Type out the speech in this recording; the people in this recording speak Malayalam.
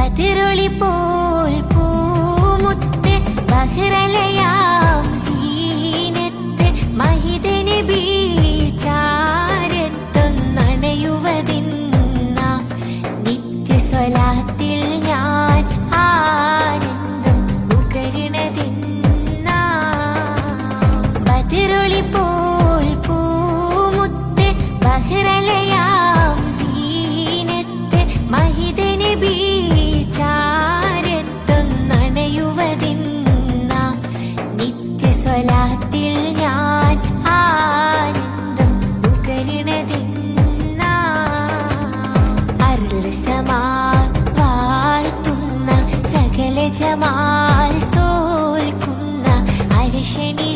ബദറൊളി പോൽ പൂമുത്ത് ബഹ്റലയാം സീനത്ത് മഹിത നബി ചാരത്തൊന്നണയുവതിന്ന നിത്യ സ്വലാത്തിൽ ഞാൻ ആനന്ദം ഉകരണതിന്ന ബദറൊളി പോൽ പൂമുത്ത് ബഹ്റലയാം സീനത്ത് മഹിത നബി ചാരത്തൊന്നണയുവതിന്ന നിത്യ സ്വലാത്തിൽ ഞാൻ ആനന്ദം ഉകരണതിന്ന അർള് സമാൽ വാഴ്ത്തുന്ന സകല ജമാൽ തോൽക്കുന്ന അരശനി